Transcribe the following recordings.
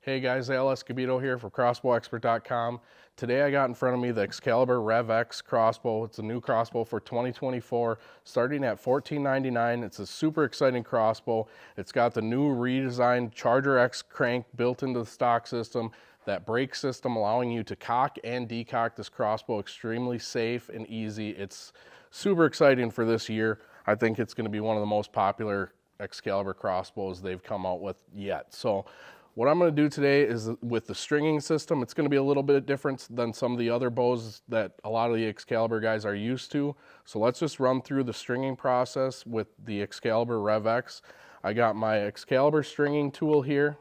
Hey guys, Al Escobedo here from CrossbowExpert.com. Today I got in front of me the Excalibur RevX crossbow. It's a new crossbow for 2024, starting at $14.99. It's a super exciting crossbow. It's got the new redesigned Charger X crank built into the stock system, that brake system allowing you to cock and decock this crossbow extremely safe and easy. It's super exciting for this year. I think it's going to be one of the most popular Excalibur crossbows they've come out with yet. So what I'm going to do today is with the stringing system, it's going to be a little bit different than some of the other bows that a lot of the Excalibur guys are used to. So let's just run through the stringing process with the Excalibur RevX. I got my Excalibur stringing tool here.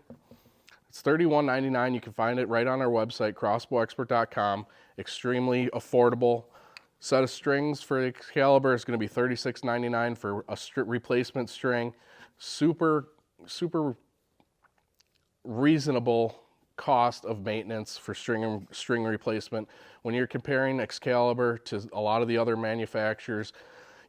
It's $31.99. You can find it right on our website, CrossbowExpert.com. Extremely affordable. Set of strings for the Excalibur is going to be $36.99 for a replacement string. Super reasonable cost of maintenance for string replacement. When you're comparing Excalibur to a lot of the other manufacturers,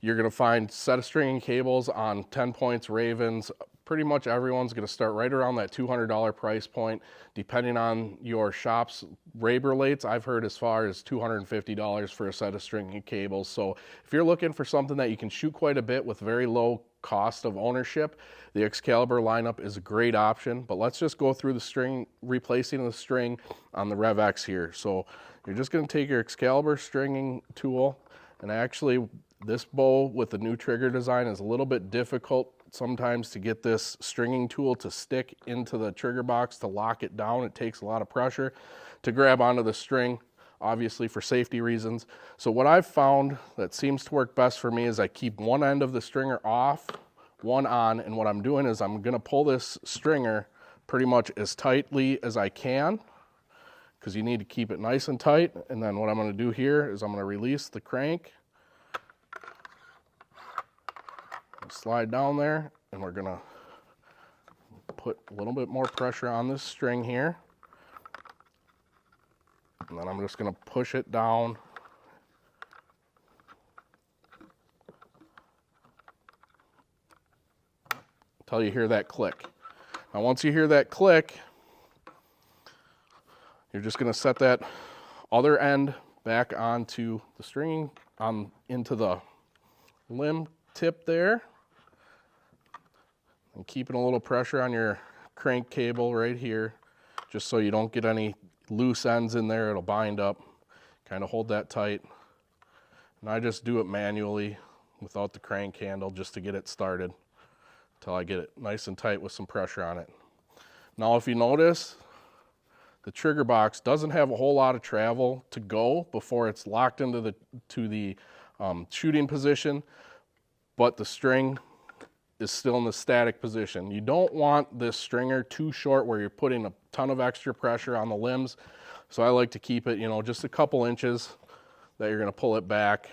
you're going to find set of stringing cables on 10 points Ravens. Pretty much everyone's going to start right around that $200 price point. Depending on your shop's Raber rates, I've heard as far as $250 for a set of stringing cables. So if you're looking for something that you can shoot quite a bit with very low cost of ownership, the Excalibur lineup is a great option. But let's just go through the string, replacing the string on the RevX here. So you're just going to take your Excalibur stringing tool, and actually this bow with the new trigger design is a little bit difficult sometimes to get this stringing tool to stick into the trigger box to lock it down. It takes a lot of pressure to grab onto the string, obviously for safety reasons. So what I've found that seems to work best for me is I keep one end of the stringer off, one on, and what I'm doing is I'm going to pull this stringer pretty much as tightly as I can, because you need to keep it nice and tight. And then what I'm going to do here is I'm going to release the crank, slide down there, and we're going to put a little bit more pressure on this string here. And then I'm just going to push it down until you hear that click. Now once you hear that click, you're just going to set that other end back onto the stringing, into the limb tip there, and keeping a little pressure on your crank cable right here, just so you don't get any loose ends in there. It'll bind up. Kind of hold that tight. And I just do it manually without the crank handle just to get it started until I get it nice and tight with some pressure on it. Now if you notice, the trigger box doesn't have a whole lot of travel to go before it's locked into the shooting position, but the string is still in the static position. You don't want this stringer too short where you're putting a ton of extra pressure on the limbs. So I like to keep it, just a couple inches that you're going to pull it back.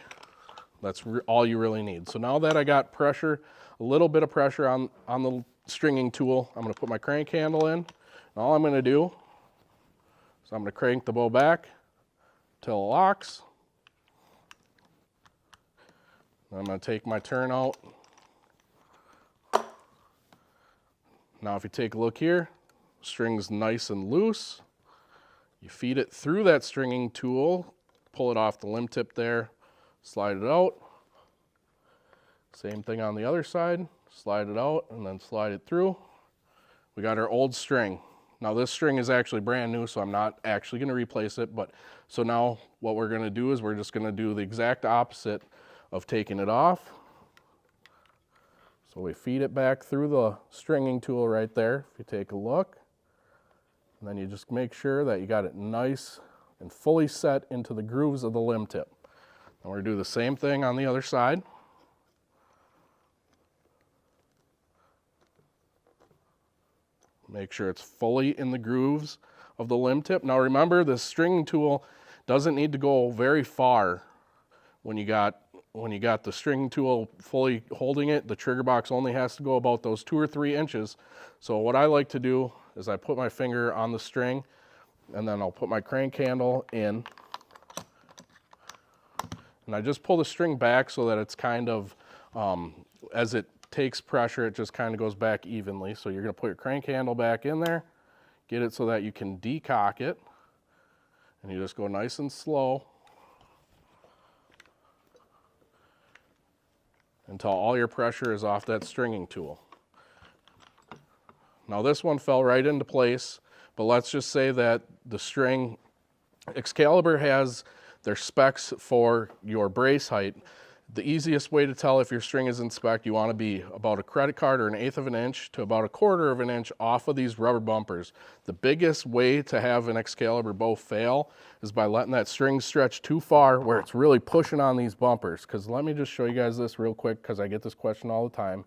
That's all you really need. So now that I got pressure, a little bit of pressure on the stringing tool, I'm going to put my crank handle in. And all I'm going to do is I'm going to crank the bow back till it locks. I'm going to take my turnout. Now if you take a look here, string's nice and loose. You feed it through that stringing tool, pull it off the limb tip there, slide it out. Same thing on the other side, slide it out and then slide it through. We got our old string. Now this string is actually brand new, so I'm not actually going to replace it. But so now what we're going to do is we're just going to do the exact opposite of taking it off. So we feed it back through the stringing tool right there, if you take a look. And then you just make sure that you got it nice and fully set into the grooves of the limb tip. And we're going to do the same thing on the other side. Make sure it's fully in the grooves of the limb tip. Now remember, the stringing tool doesn't need to go very far when you got the stringing tool fully holding it. The trigger box only has to go about those 2 or 3 inches. So what I like to do is I put my finger on the string, and then I'll put my crank handle in, and I just pull the string back so that it's kind of, as it takes pressure, it just kind of goes back evenly. So you're going to put your crank handle back in there, get it so that you can decock it. And you just go nice and slow until all your pressure is off that stringing tool. Now this one fell right into place, but let's just say that the string, Excalibur has their specs for your brace height. The easiest way to tell if your string is in spec, you want to be about a credit card or 1/8 of an inch to about 1/4 of an inch off of these rubber bumpers. The biggest way to have an Excalibur bow fail is by letting that string stretch too far where it's really pushing on these bumpers. Because let me just show you guys this real quick, because I get this question all the time.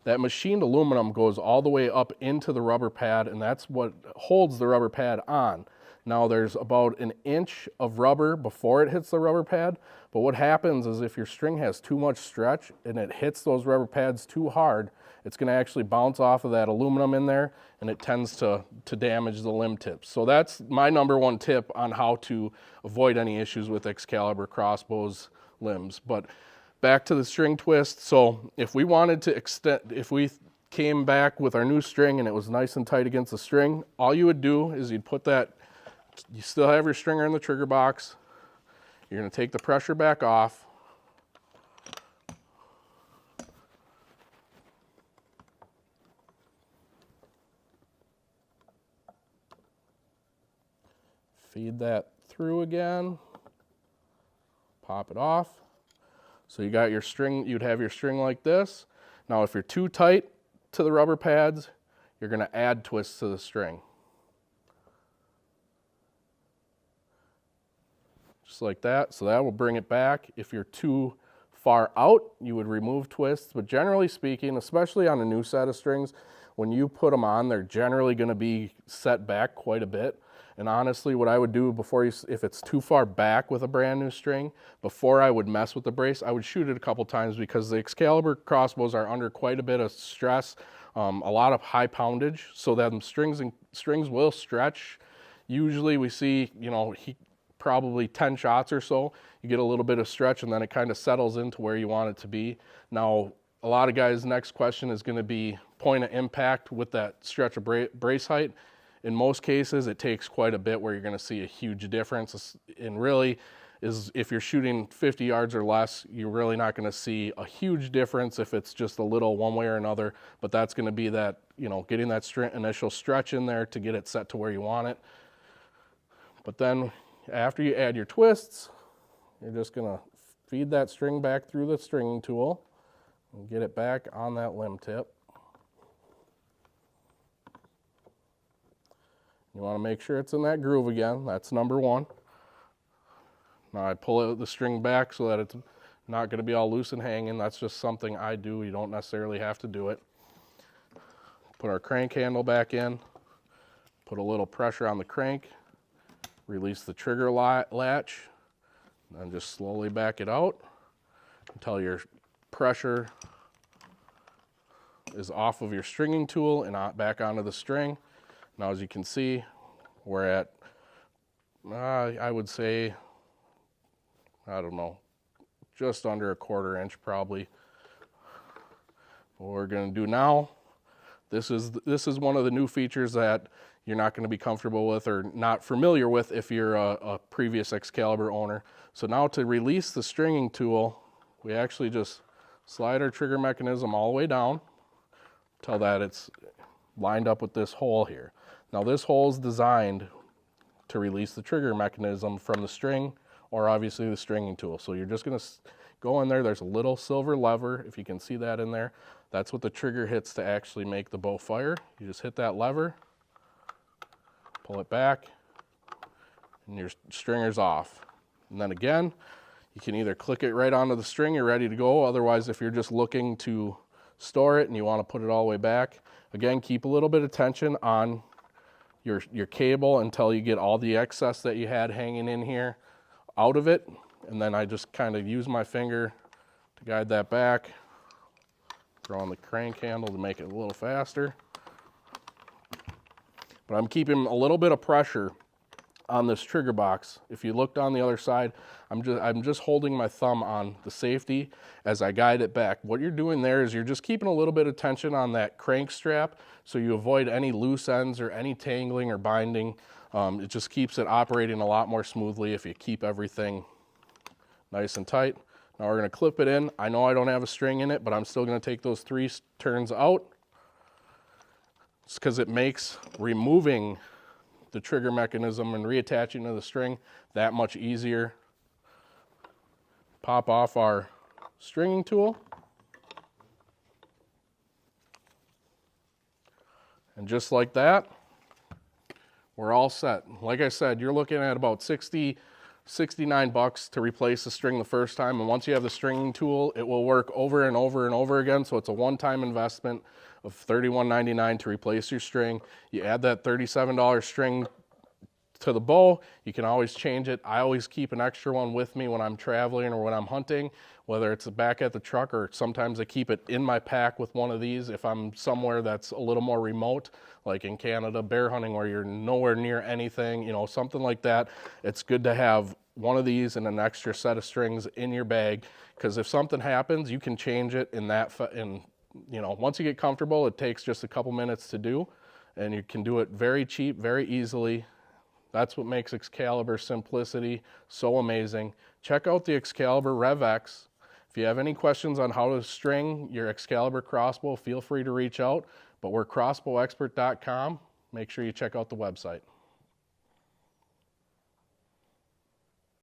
That machined aluminum goes all the way up into the rubber pad, and that's what holds the rubber pad on. Now there's about 1 inch of rubber before it hits the rubber pad, but what happens is if your string has too much stretch and it hits those rubber pads too hard, it's going to actually bounce off of that aluminum in there, and it tends to damage the limb tips. So that's my #1 tip on how to avoid any issues with Excalibur crossbows limbs. But back to the string twist. So if we wanted to extend, if we came back with our new string and it was nice and tight against the string, all you would do is you'd put that, you still have your stringer in the trigger box. You're going to take the pressure back off. Feed that through again. Pop it off. So you got your string, you'd have your string like this. Now if you're too tight to the rubber pads, you're going to add twists to the string. Just like that. So that will bring it back. If you're too far out, you would remove twists. But generally speaking, especially on a new set of strings, when you put them on, they're generally going to be set back quite a bit. And honestly, what I would do before if it's too far back with a brand new string, before I would mess with the brace, I would shoot it a couple times, because the Excalibur crossbows are under quite a bit of stress, a lot of high poundage, so that strings will stretch. Usually we see, you know, probably 10 shots or so, you get a little bit of stretch, and then it kind of settles into where you want it to be. Now, a lot of guys' next question is going to be point of impact with that stretch of brace height. In most cases, it takes quite a bit where you're going to see a huge difference. And really, is if you're shooting 50 yards or less, you're really not going to see a huge difference if it's just a little one way or another. But that's going to be that, you know, getting that initial stretch in there to get it set to where you want it. But then after you add your twists, you're just going to feed that string back through the stringing tool and get it back on that limb tip. You want to make sure it's in that groove again. That's #1. Now I pull the string back so that it's not going to be all loose and hanging. That's just something I do. You don't necessarily have to do it. Put our crank handle back in. Put a little pressure on the crank. Release the trigger latch. And just slowly back it out until your pressure is off of your stringing tool and back onto the string. Now, as you can see, we're at, I would say, I don't know, just under 1/4 inch probably. What we're going to do now, this is one of the new features that you're not going to be comfortable with or not familiar with if you're a previous Excalibur owner. So now to release the stringing tool, we actually just slide our trigger mechanism all the way down until that it's lined up with this hole here. Now this hole is designed to release the trigger mechanism from the string, or obviously the stringing tool. So you're just going to go in there. There's a little silver lever, if you can see that in there. That's what the trigger hits to actually make the bow fire. You just hit that lever, pull it back, and your stringer's off. And then again, you can either click it right onto the string, you're ready to go. Otherwise, if you're just looking to store it and you want to put it all the way back, again, keep a little bit of tension on your cable until you get all the excess that you had hanging in here out of it. And then I just kind of use my finger to guide that back, throw on the crank handle to make it a little faster. But I'm keeping a little bit of pressure on this trigger box. If you looked on the other side, I'm just holding my thumb on the safety as I guide it back. What you're doing there is you're just keeping a little bit of tension on that crank strap so you avoid any loose ends or any tangling or binding. It just keeps it operating a lot more smoothly if you keep everything nice and tight. Now we're going to clip it in. I know I don't have a string in it, but I'm still going to take those 3 turns out. It's because it makes removing the trigger mechanism and reattaching to the string that much easier. Pop off our stringing tool. And just like that, we're all set. Like I said, you're looking at about $69 to replace the string the first time, and once you have the stringing tool, it will work over and over and over again, so it's a one-time investment of $31.99 to replace your string. You add that $37 string to the bow, you can always change it. I always keep an extra one with me when I'm traveling or when I'm hunting, whether it's back at the truck or sometimes I keep it in my pack with one of these if I'm somewhere that's a little more remote, like in Canada, bear hunting where you're nowhere near anything, you know, something like that. It's good to have one of these and an extra set of strings in your bag, because if something happens, you can change it in that, you know, once you get comfortable, it takes just a couple minutes to do, and you can do it very cheap, very easily. That's what makes Excalibur simplicity so amazing. Check out the Excalibur RevX. If you have any questions on how to string your Excalibur crossbow, feel free to reach out. But we're crossbowexpert.com. Make sure you check out the website.